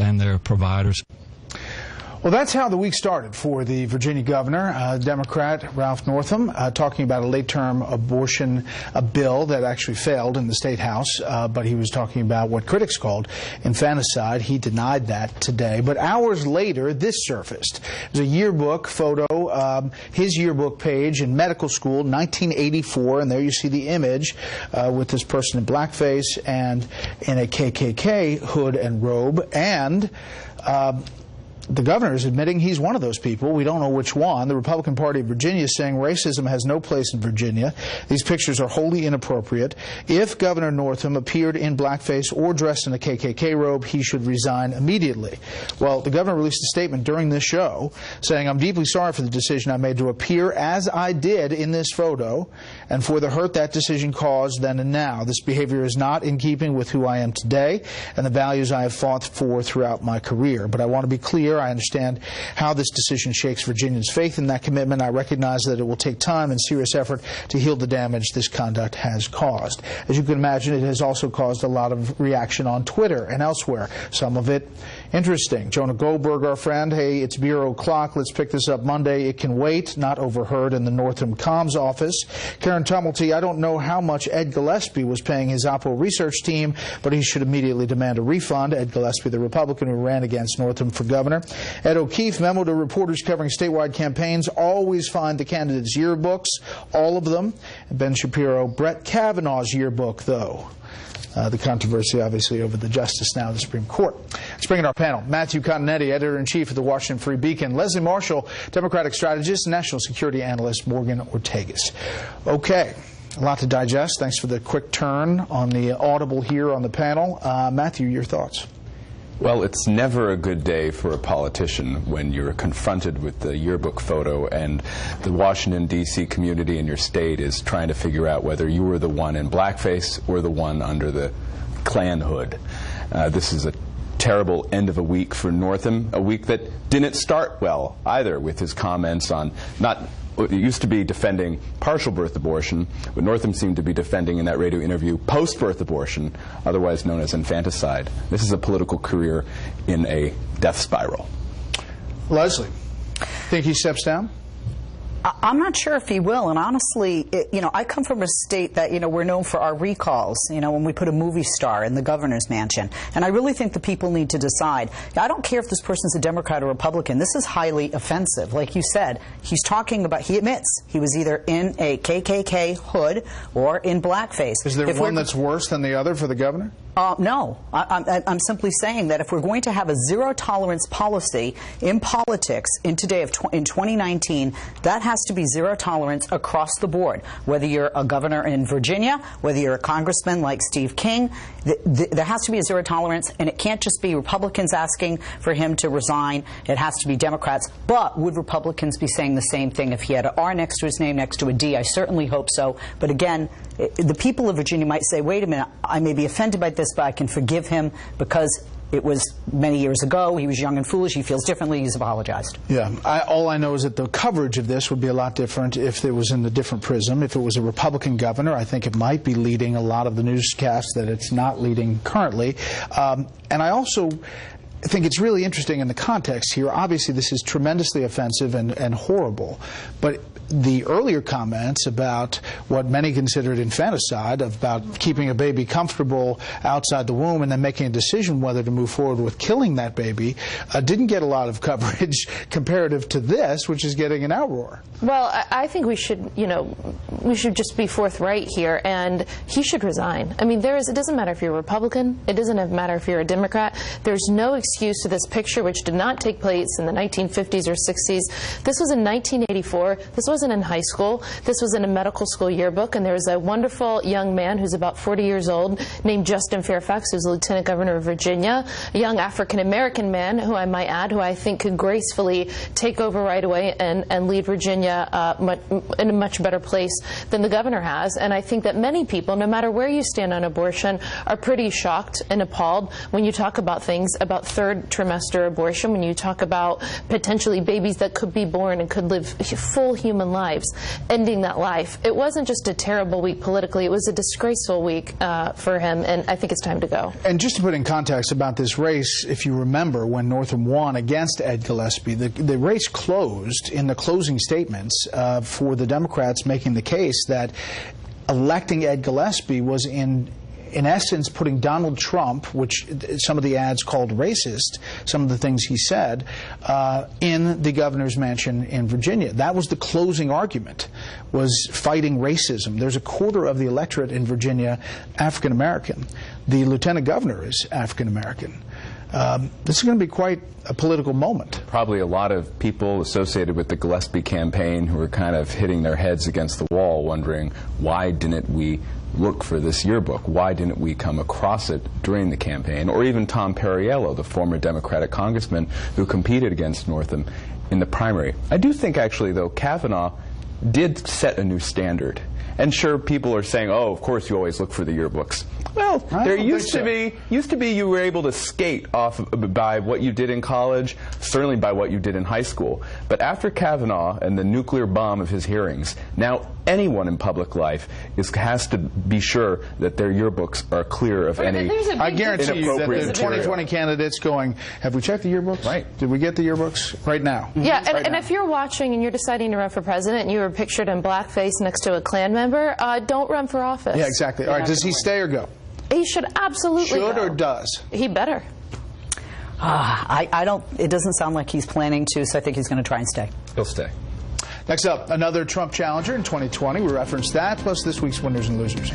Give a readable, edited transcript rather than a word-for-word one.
and their providers. Well, that's how the week started for the Virginia governor, Democrat Ralph Northam, talking about a late-term abortion bill that actually failed in the State House, but he was talking about what critics called infanticide. He denied that today. But hours later, this surfaced. It was a yearbook photo, his yearbook page in medical school, 1984, and there you see the image with this person in blackface and in a KKK hood and robe, and the governor is admitting he's one of those people. We don't know which one. The Republican Party of Virginia is saying racism has no place in Virginia. These pictures are wholly inappropriate. If Governor Northam appeared in blackface or dressed in a KKK robe, he should resign immediately. Well, the governor released a statement during this show saying, "I'm deeply sorry for the decision I made to appear as I did in this photo and for the hurt that decision caused then and now. This behavior is not in keeping with who I am today and the values I have fought for throughout my career. But I want to be clear. I understand how this decision shakes Virginians' faith in that commitment. I recognize that it will take time and serious effort to heal the damage this conduct has caused." As you can imagine, it has also caused a lot of reaction on Twitter and elsewhere. Some of it interesting. Jonah Goldberg, our friend, "Hey, it's Bureau O'Clock. Let's pick this up Monday. It can wait." Not overheard in the Northam comms office. Karen Tumulty, "I don't know how much Ed Gillespie was paying his Oppo research team, but he should immediately demand a refund." Ed Gillespie, the Republican who ran against Northam for governor. Ed O'Keefe, memo to reporters covering statewide campaigns, "Always find the candidates' yearbooks, all of them." And Ben Shapiro, "Brett Kavanaugh's yearbook, though." The controversy, obviously, over the justice now of the Supreme Court. Let's bring in our panel. Matthew Continetti, editor-in-chief of the Washington Free Beacon. Leslie Marshall, Democratic strategist, national security analyst, Morgan Ortagus. Okay. A lot to digest. Thanks for the quick turn on the audible here on the panel. Matthew, your thoughts? Well, it's never a good day for a politician when you're confronted with the yearbook photo and the Washington, D.C. community in your state is trying to figure out whether you were the one in blackface or the one under the Klan hood. This is a terrible end of a week for Northam, a week that didn't start well either, with his comments on it used to be defending partial birth abortion, but Northam seemed to be defending in that radio interview post-birth abortion, otherwise known as infanticide. This is a political career in a death spiral. Leslie, think he steps down? I'm not sure if he will, and honestly, I come from a state that, we're known for our recalls, when we put a movie star in the governor's mansion, and I really think the people need to decide. I don't care if this person's a Democrat or Republican. This is highly offensive. Like you said, he's talking about, he admits he was either in a KKK hood or in blackface. Is there one that's worse than the other for the governor? No. I'm simply saying that if we're going to have a zero-tolerance policy in politics in 2019, that has to be zero tolerance across the board. Whether you're a governor in Virginia, whether you're a congressman like Steve King, there has to be a zero tolerance, and it can't just be Republicans asking for him to resign. It has to be Democrats. But would Republicans be saying the same thing if he had an R next to his name, next to a D? I certainly hope so. But again, the people of Virginia might say, wait a minute, I may be offended by this, but I can forgive him because it was many years ago. He was young and foolish. He feels differently. He's apologized. Yeah. All I know is that the coverage of this would be a lot different if it was in a different prism. If it was a Republican governor, I think it might be leading a lot of the newscasts that it's not leading currently. And I also think it's really interesting in the context here. Obviously, this is tremendously offensive and horrible. But the earlier comments about what many considered infanticide, about keeping a baby comfortable outside the womb and then making a decision whether to move forward with killing that baby, didn't get a lot of coverage comparative to this, which is getting an outroar. Well, I think we should, we should just be forthright here, and he should resign. I mean, it doesn't matter if you're a Republican. It doesn't matter if you're a Democrat. There's no excuse to this picture, which did not take place in the 1950s or 60s. This was in 1984. This wasn't in high school. This was in a medical school yearbook, and there was a wonderful young man who's about 40 years old named Justin Fairfax, who's the Lieutenant Governor of Virginia, a young African-American man who I might add, who I think could gracefully take over right away and lead Virginia in a much better place than the governor has. And I think that many people, no matter where you stand on abortion, are pretty shocked and appalled when you talk about things about third trimester abortion, when you talk about potentially babies that could be born and could live full human lives, ending that life. It wasn't just a terrible week politically, it was a disgraceful week for him, and I think it's time to go. And just to put in context about this race, if you remember when Northam won against Ed Gillespie, the race closed in the closing statements for the Democrats, making the case that electing Ed Gillespie was in essence putting Donald Trump, which some of the ads called racist, some of the things he said, in the governor's mansion in Virginia. That was the closing argument, was fighting racism. There's a quarter of the electorate in Virginia African American. The lieutenant governor is African American. This is going to be quite a political moment. Probably a lot of people associated with the Gillespie campaign who are kind of hitting their heads against the wall, wondering, why didn't we look for this yearbook? Why didn't we come across it during the campaign? Or even Tom Perriello, the former Democratic congressman who competed against Northam in the primary. I do think, actually, though, Kavanaugh did set a new standard. And sure, people are saying, oh, of course you always look for the yearbooks. Well, there used to be you were able to skate off by what you did in college, certainly by what you did in high school. But after Kavanaugh and the nuclear bomb of his hearings, now anyone in public life has to be sure that their yearbooks are clear of any inappropriate I guarantee you that the material. 2020 candidates going, have we checked the yearbooks? Right. Did we get the yearbooks? Right now. Yeah, Right and now. if you're watching and you're deciding to run for president and you were pictured in blackface next to a Klan member, don't run for office. Yeah, exactly. All right, does he stay or go? He should absolutely Should go. or does? He better. I don't. It doesn't sound like he's planning to, so I think he's going to try and stay. He'll stay. Next up, another Trump challenger in 2020. We referenced that, plus this week's winners and losers.